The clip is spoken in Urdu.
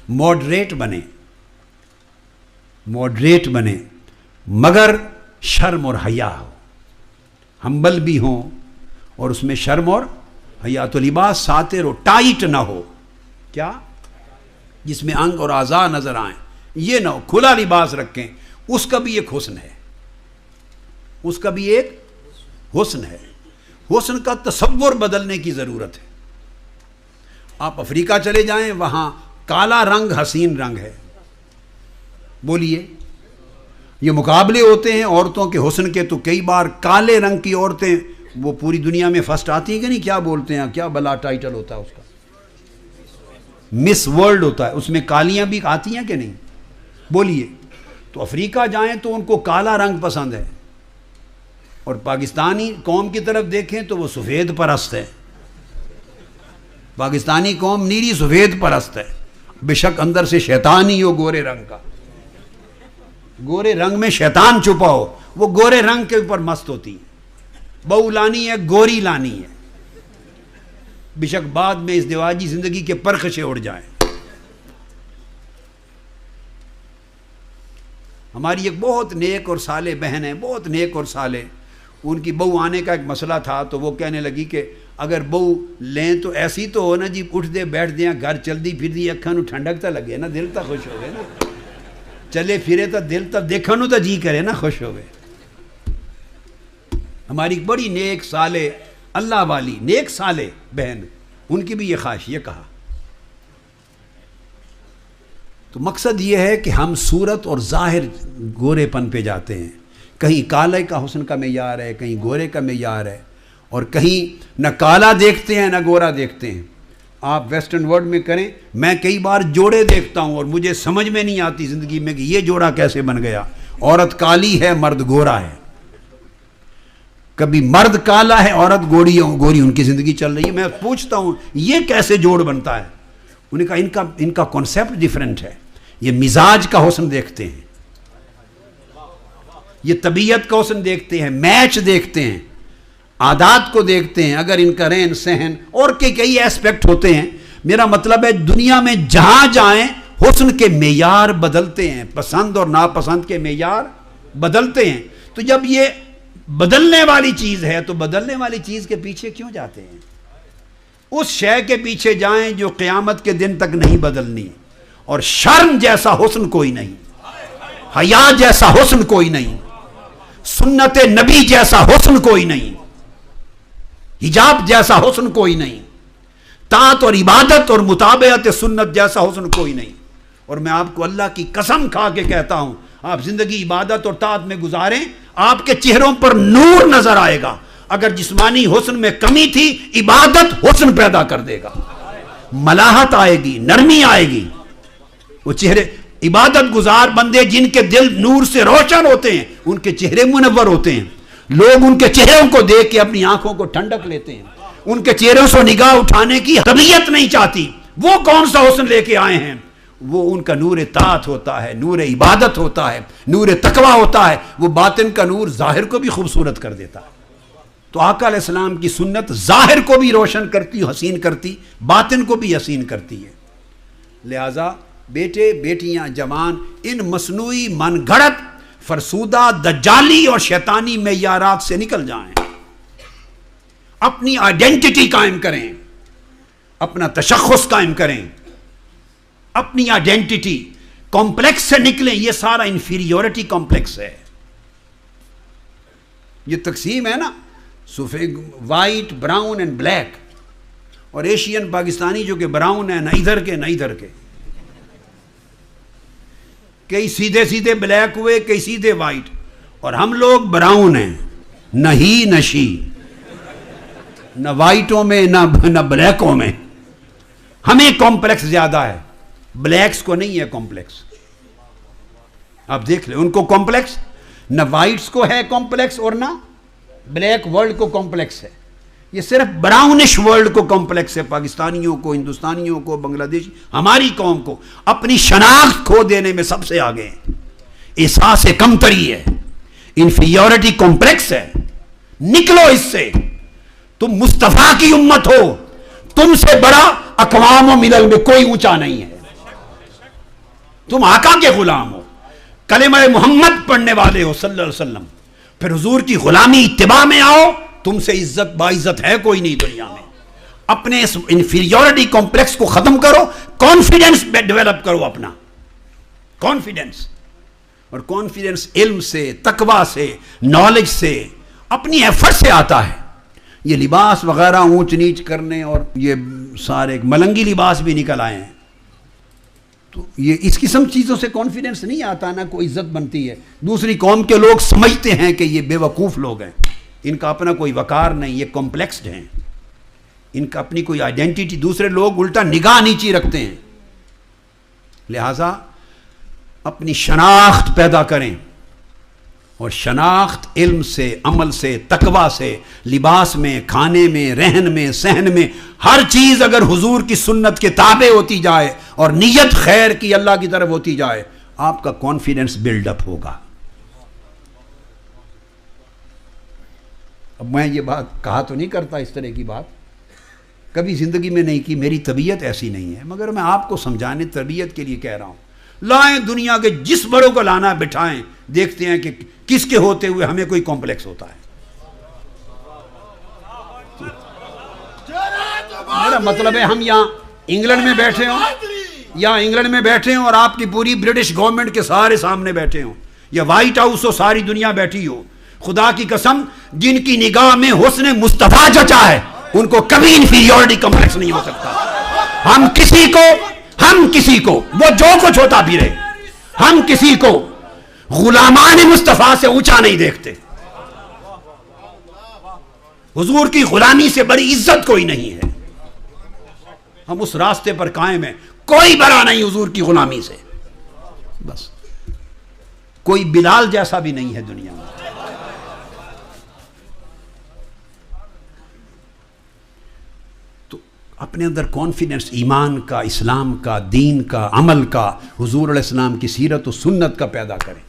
ماڈریٹ بنے مگر شرم اور حیا ہو، ہمبل بھی ہوں اور اس میں شرم اور حیا. تو لباس ساتر و ٹائٹ نہ ہو، کیا جس میں انگ اور اعضاء نظر آئیں، یہ نہ ہو. کھلا لباس رکھیں، اس کا بھی ایک حسن ہے، اس کا بھی ایک حسن ہے. حسن کا تصور بدلنے کی ضرورت ہے. آپ افریقہ چلے جائیں، وہاں کالا رنگ حسین رنگ ہے. بولیے، یہ مقابلے ہوتے ہیں عورتوں کے حسن کے، تو کئی بار کالے رنگ کی عورتیں وہ پوری دنیا میں فرسٹ آتی ہیں کہ نہیں؟ کیا بولتے ہیں، کیا بلا ٹائٹل ہوتا ہے اس کا، مس ورلڈ ہوتا ہے، اس میں کالیاں بھی آتی ہیں کہ نہیں؟ بولیے. تو افریقہ جائیں تو ان کو کالا رنگ پسند ہے، اور پاکستانی قوم کی طرف دیکھیں تو وہ سفید پرست ہے. پاکستانی قوم نیلی سفید پرست ہے، بے شک اندر سے شیطان ہی ہو گورے رنگ کا. گورے رنگ میں شیطان چھپا ہو، وہ گورے رنگ کے اوپر مست ہوتی ہے. بہو لانی ہے، گوری لانی ہے، بے شک بعد میں اس دیواجی زندگی کے پرخشے اڑ جائیں. ہماری ایک بہت نیک اور صالح بہن ہے، بہت نیک اور صالح. ان کی بہو آنے کا ایک مسئلہ تھا، تو وہ کہنے لگی کہ اگر بہو لیں تو ایسی تو ہو نا جی، اٹھ دے بیٹھ دیا گھر چلدی پھر دی، اکھاں نو ٹھنڈک تا لگے نا، دل تا خوش ہوئے نا، چلے پھرے تا دل تا دیکھا نو تا جی کرے نا، خوش ہوئے. ہماری بڑی نیک صالح اللہ والی نیک صالح بہن، ان کی بھی یہ خواہش، یہ کہا. تو مقصد یہ ہے کہ ہم صورت اور ظاہر گورے پن پہ جاتے ہیں. کہیں کالے کا حسن کا معیار ہے، کہیں گورے کا معیار ہے، اور کہیں نہ کالا دیکھتے ہیں نہ گورا دیکھتے ہیں. آپ ویسٹرن ورلڈ میں کریں، میں کئی بار جوڑے دیکھتا ہوں اور مجھے سمجھ میں نہیں آتی زندگی میں کہ یہ جوڑا کیسے بن گیا. عورت کالی ہے، مرد گورا ہے. کبھی مرد کالا ہے، عورت گوری ان کی زندگی چل رہی ہے. میں پوچھتا ہوں یہ کیسے جوڑ بنتا ہے؟ انہیں کہا ان کا کنسیپٹ ڈیفرنٹ ہے. یہ مزاج کا حسن دیکھتے ہیں، یہ طبیعت کا حسن دیکھتے ہیں، میچ دیکھتے ہیں، عادات کو دیکھتے ہیں. اگر ان کا رہن سہن اور کئی ایسپیکٹ ہوتے ہیں. میرا مطلب ہے دنیا میں جہاں جائیں حسن کے معیار بدلتے ہیں، پسند اور ناپسند کے معیار بدلتے ہیں. تو جب یہ بدلنے والی چیز ہے تو بدلنے والی چیز کے پیچھے کیوں جاتے ہیں؟ اس شے کے پیچھے جائیں جو قیامت کے دن تک نہیں بدلنی. اور شرم جیسا حسن کوئی نہیں، حیا جیسا حسن کوئی نہیں، سنت نبی جیسا حسن کوئی نہیں، حجاب جیسا حسن کوئی نہیں، طاعت اور عبادت اور مطابعت سنت جیسا حسن کوئی نہیں. اور میں آپ کو اللہ کی قسم کھا کے کہتا ہوں، آپ زندگی عبادت اور طاعت میں گزاریں، آپ کے چہروں پر نور نظر آئے گا. اگر جسمانی حسن میں کمی تھی، عبادت حسن پیدا کر دے گا. ملاحت آئے گی، نرمی آئے گی. وہ چہرے عبادت گزار بندے جن کے دل نور سے روشن ہوتے ہیں، ان کے چہرے منور ہوتے ہیں. لوگ ان کے چہروں کو دیکھ کے اپنی آنکھوں کو ٹھنڈک لیتے ہیں. ان کے چہروں سے نگاہ اٹھانے کی طبیعت نہیں چاہتی. وہ کون سا حسن لے کے آئے ہیں؟ وہ ان کا نور طاعت ہوتا ہے، نور عبادت ہوتا ہے، نور تقوی ہوتا ہے. وہ باطن کا نور ظاہر کو بھی خوبصورت کر دیتا ہے. تو آقا علیہ السلام کی سنت ظاہر کو بھی روشن کرتی، حسین کرتی، باطن کو بھی حسین کرتی ہے. لہذا بیٹے بیٹیاں جوان ان مصنوعی من گھڑت فرسودہ دجالی اور شیطانی معیارات سے نکل جائیں. اپنی آئیڈینٹی قائم کریں، اپنا تشخص قائم کریں، اپنی آئیڈینٹی کمپلیکس سے نکلیں. یہ سارا انفیریورٹی کمپلیکس ہے. یہ تقسیم ہے نا، وائٹ، براؤن اینڈ بلیک، اور ایشین پاکستانی جو کہ براؤن ہے، نہ ادھر کے نہ ادھر کے. کئی سیدھے سیدھے بلیک ہوئے، کئی سیدھے وائٹ، اور ہم لوگ براؤن ہیں، نہ ہی نہ شی، نہ وائٹوں میں نہ بلیکوں میں. ہمیں کمپلیکس زیادہ ہے، بلیکس کو نہیں ہے کمپلیکس. آپ دیکھ لیں ان کو کمپلیکس، نہ وائٹس کو ہے کمپلیکس اور نہ بلیک ورلڈ کو کمپلیکس ہے. یہ صرف براؤنش ورلڈ کو کمپلیکس ہے. پاکستانیوں کو، ہندوستانیوں کو، بنگلہ دیش، ہماری قوم کو اپنی شناخت کھو دینے میں سب سے آگے ہیں. احساس کمتری ہے، انفیریورٹی کمپلیکس ہے. نکلو اس سے. تم مصطفیٰ کی امت ہو، تم سے بڑا اقوام و ملل میں کوئی اونچا نہیں ہے. تم آقا کے غلام ہو، کلمہ محمد پڑھنے والے ہو صلی اللہ علیہ وسلم، پھر حضور کی غلامی اتباع میں آؤ، تم سے عزت باعزت ہے کوئی نہیں دنیا میں. اپنے اس انفیریورٹی کمپلیکس کو ختم کرو، کانفیڈنس ڈیولپ کرو اپنا، کانفیڈنس. اور کانفیڈنس علم سے، تقوی سے، نالج سے، اپنی ایفرٹ سے آتا ہے. یہ لباس وغیرہ اونچ نیچ کرنے اور یہ سارے ملنگی لباس بھی نکل آئے ہیں، تو یہ اس قسم چیزوں سے کانفیڈنس نہیں آتا، نہ کوئی عزت بنتی ہے. دوسری قوم کے لوگ سمجھتے ہیں کہ یہ بے وقوف لوگ ہیں، ان کا اپنا کوئی وقار نہیں، یہ کمپلیکسڈ ہیں، ان کا اپنی کوئی آئیڈینٹی. دوسرے لوگ الٹا نگاہ نیچی رکھتے ہیں. لہذا اپنی شناخت پیدا کریں، اور شناخت علم سے، عمل سے، تقوی سے، لباس میں، کھانے میں، رہن میں، سہن میں، ہر چیز اگر حضور کی سنت کے تابع ہوتی جائے اور نیت خیر کی اللہ کی طرف ہوتی جائے، آپ کا کانفیڈنس بلڈ اپ ہوگا. اب میں یہ بات کہا تو نہیں کرتا، اس طرح کی بات کبھی زندگی میں نہیں کی، میری طبیعت ایسی نہیں ہے، مگر میں آپ کو سمجھانے تربیت کے لیے کہہ رہا ہوں. لائیں دنیا کے جس بڑوں کو لانا بٹھائیں، دیکھتے ہیں کہ کس کے ہوتے ہوئے ہمیں کوئی کمپلیکس ہوتا ہے. میرا مطلب ہے ہم یہاں انگلینڈ میں بیٹھے ہوں، یا انگلینڈ میں بیٹھے ہوں اور آپ کی پوری برٹش گورنمنٹ کے سارے سامنے بیٹھے ہوں، یا وائٹ ہاؤس ہو، ساری دنیا بیٹھی ہو، خدا کی قسم جن کی نگاہ میں حسن مصطفیٰ جچا ہے ان کو کبھی انفیریورٹی کمپلیکس نہیں ہو سکتا. ہم کسی کو وہ جو کچھ ہوتا بھی رہے، ہم کسی کو غلامان مصطفیٰ سے اونچا نہیں دیکھتے. حضور کی غلامی سے بڑی عزت کوئی نہیں ہے. ہم اس راستے پر قائم ہیں، کوئی بڑا نہیں حضور کی غلامی سے. بس کوئی بلال جیسا بھی نہیں ہے دنیا میں. تو اپنے اندر کانفیڈنس ایمان کا، اسلام کا، دین کا، عمل کا، حضور علیہ السلام کی سیرت و سنت کا پیدا کریں.